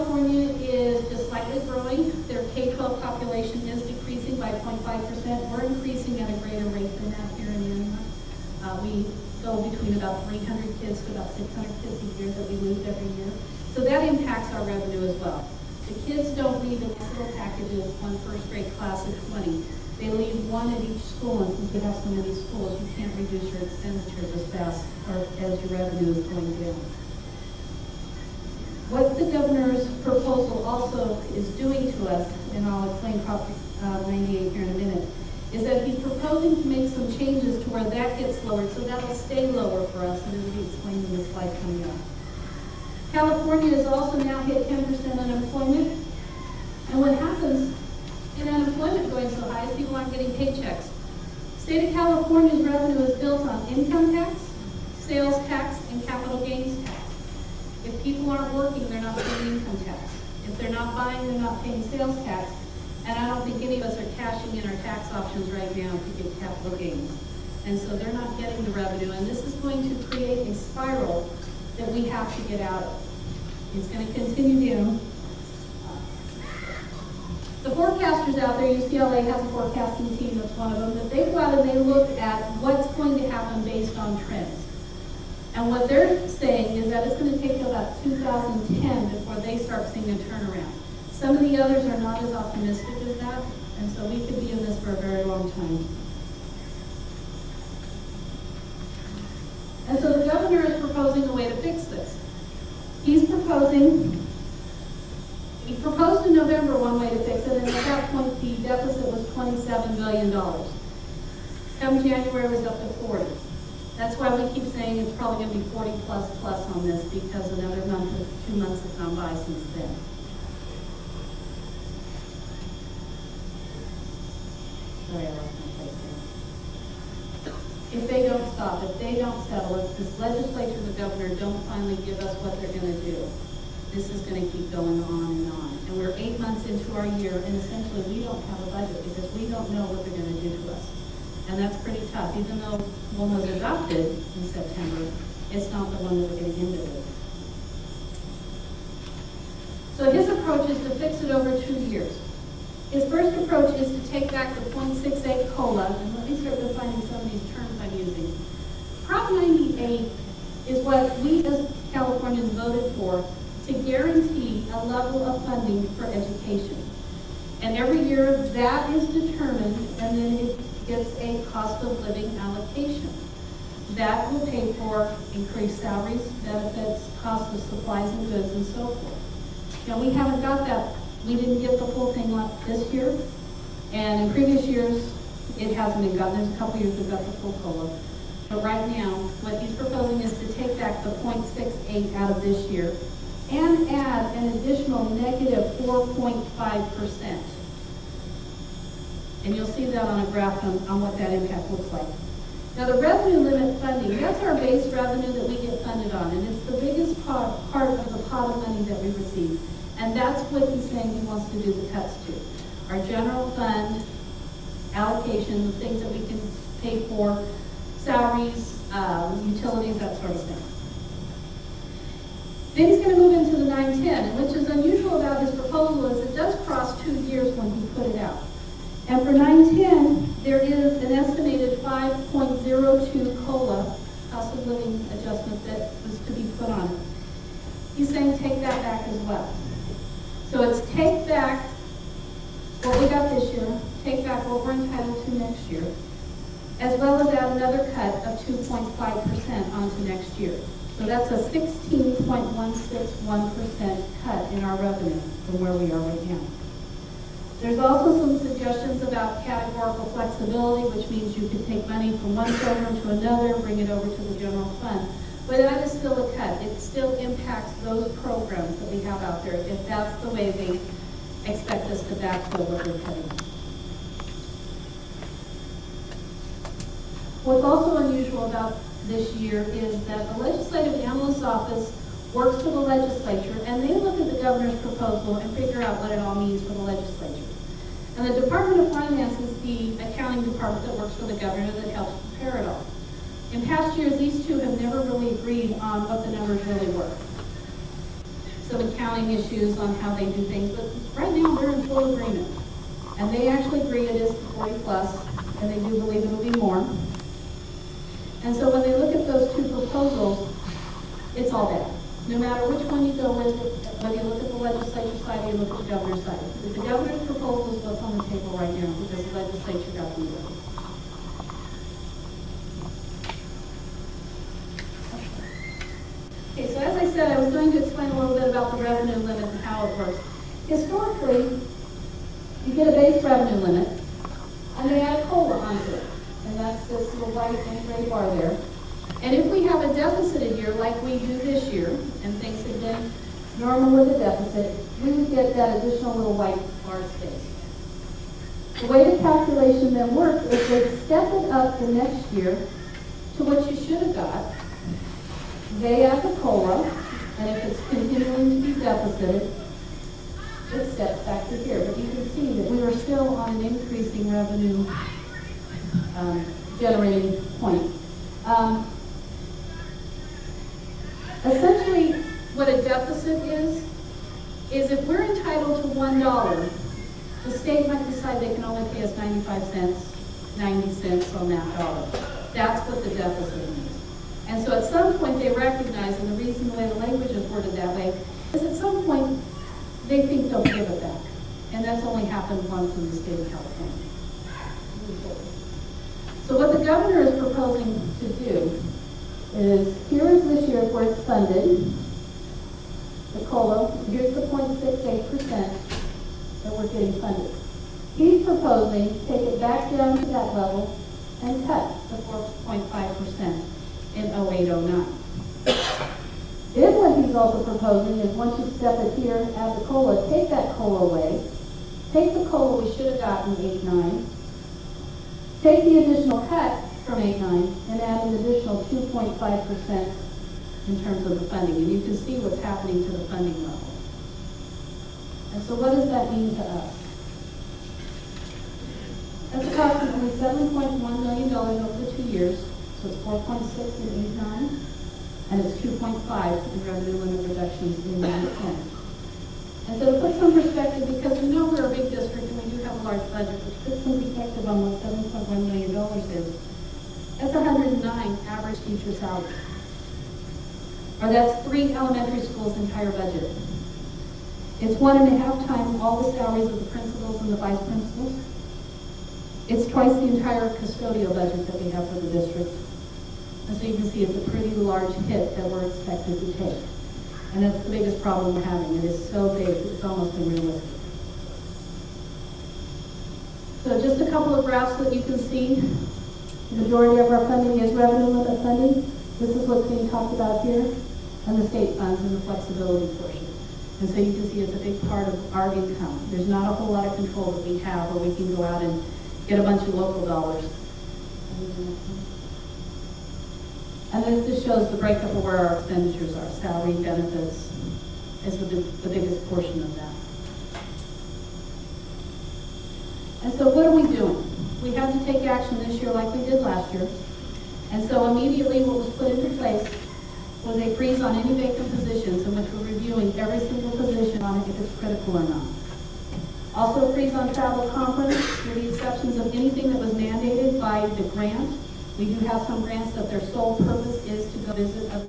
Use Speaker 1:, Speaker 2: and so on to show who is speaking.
Speaker 1: California is just slightly growing. Their K-12 population is decreasing by 0.5%. We're increasing at a greater rate than that here in Antioch. We go between about 300 kids to about 600 kids a year that we lose every year. So that impacts our revenue as well. The kids don't leave in little packages, one first grade class of 20. They leave one at each school, and since we have so many schools, you can't reduce your expenditures as fast or as your revenue is going down. What the governor's proposal also is doing to us, and I'll explain Prop 98 here in a minute, is that he's proposing to make some changes to where that gets lowered, so that'll stay lower for us, and it'll be explained in the slide coming up. California has also now hit 10% unemployment, and what happens in unemployment going so high is people aren't getting paychecks. State of California's revenue is built on income tax, sales tax, and capital gains tax. If people aren't working, they're not paying income tax. If they're not buying, they're not paying sales tax. And I don't think any of us are cashing in our tax options right now to get capital gains. And so they're not getting the revenue. And this is going to create a spiral that we have to get out of. It's going to continue down. The forecasters out there, UCLA has a forecasting team, that's one of them, that they go out and they look at what's going to happen based on trends. And what they're saying is that it's going to take about 2010 before they start seeing a turnaround. Some of the others are not as optimistic as that, and so we could be in this for a very long time. And so the governor is proposing a way to fix this. He proposed in November one way to fix it, and at that point the deficit was $27 billion. Come January it was up to 40. That's why we keep saying it's probably going to be 40 plus on this, because another month or 2 months have gone by since then. Sorry, I lost my place there. If they don't stop, if they don't settle, if this legislature, the governor, don't finally give us what they're going to do, this is going to keep going on and on. And we're 8 months into our year, and essentially we don't have a budget because we don't know what they're going to do to us. And that's pretty tough. Even though one was adopted in September, it's not the one that we're getting into it. So his approach is to fix it over 2 years. His first approach is to take back the 0.68 COLA, and let me start defining some of these terms I'm using. Prop 98 is what we as Californians voted for to guarantee a level of funding for education. And every year that is determined, and then it gets a cost of living allocation. That will pay for increased salaries, benefits, cost of supplies and goods, and so forth. Now we haven't got that. We didn't get the full thing this year, and in previous years it hasn't been gotten. There's a couple years we've got the full COLA. But right now, what he's proposing is to take back the 0.68 out of this year and add an additional negative 4.5%. And you'll see that on a graph on what that impact looks like. Now the revenue limit funding, that's our base revenue that we get funded on, and it's the biggest part of the pot of money that we receive. And that's what he's saying he wants to do the cuts to. Our general fund allocation, the things that we can pay for, salaries, utilities, that sort of thing. Then he's going to move into the 910, and which is unusual about his proposal is it does cross 2 years when he put it out. And for 910, there is an estimated 5.02 COLA, cost of living adjustment, that was to be put on it. He's saying take that back as well. So it's take back what we got this year, take back what we're entitled to next year, as well as add another cut of 2.5% onto next year. So that's a 16.161% cut in our revenue from where we are right now. There's also some suggestions about categorical flexibility, which means you could take money from one program to another, bring it over to the general fund. But that is still a cut. It still impacts those programs that we have out there if that's the way they expect us to backfill what we're cutting. What's also unusual about this year is that the Legislative Analyst's Office works for the legislature, and they look at the governor's proposal and figure out what it all means for the legislature. And the Department of Finance is the accounting department that works for the governor that helps prepare it all. In past years, these two have never really agreed on what the numbers really were. some accounting issues on how they do things, but right now they're in full agreement. And they actually agree it is 40 plus, and they do believe it'll be more. And so when they look at those two proposals, it's all bad. No matter which one you go with, whether you look at the legislature side or you look at the governor's side. The governor's proposal is what's on the table right now because the legislature got the bill. Okay, so as I said, I was going to explain a little bit about the revenue limit and how it works. Historically, you get a base revenue limit, and they add COLA onto it. And that's this little white and gray bar there. And if we have a deficit a year like we do this year, and things have been normal with a deficit, we would get that additional little white bar space. The way the calculation then works is they step it up the next year to what you should have got. They add the COLA, and if it's continuing to be deficited, it steps back to here. But you can see that we are still on an increasing revenue generating point. Essentially, what a deficit is if we're entitled to $1, the state might decide they can only pay us 95 cents, 90 cents on that dollar. That's what the deficit means. And so at some point they recognize, and the reason the way the language is worded that way, is at some point they think they'll give it back. And that's only happened once in the state of California. So what the governor is proposing to do is, here is this year where it's funded, the COLA, here's the 0.68% that we're getting funded. He's proposing to take it back down to that level and cut the 4.5% in 08-09. Then what he's also proposing is once you step it here, add the COLA, take that COLA away, take the COLA we should have gotten 8-9, take the additional cut from 8-9 and add an additional 2.5% in terms of the funding. And you can see what's happening to the funding level. And so what does that mean to us? That's approximately $7.1 million over the 2 years. So it's 4.6 in 8-9, and it's 2.5 in revenue limit reductions in 9-10. And so to put some perspective, because we know we're a big district and we do have a large budget, but to put some perspective on what $7.1 million is, that's 109 average teacher salaries. Or that's 3 elementary schools' entire budget. It's 1.5 times all the salaries of the principals and the vice principals. It's twice the entire custodial budget that we have for the district. And so you can see it's a pretty large hit that we're expected to take. And that's the biggest problem we're having. It is so big, it's almost unrealistic. So just a couple of graphs that you can see. The majority of our funding is revenue limit funding. This is what's being talked about here, and the state funds and the flexibility portion. And so you can see it's a big part of our income. There's not a whole lot of control that we have where we can go out and get a bunch of local dollars. And then this shows the breakup of where our expenditures are. Salary, benefits is the biggest portion of that. And so what are we doing? We had to take action this year like we did last year. And so immediately what was put into place was a freeze on any vacant positions in which we're reviewing every single position on it if it's critical or not. Also a freeze on travel conference with the exceptions of anything that was mandated by the grant. We do have some grants that their sole purpose is to go visit other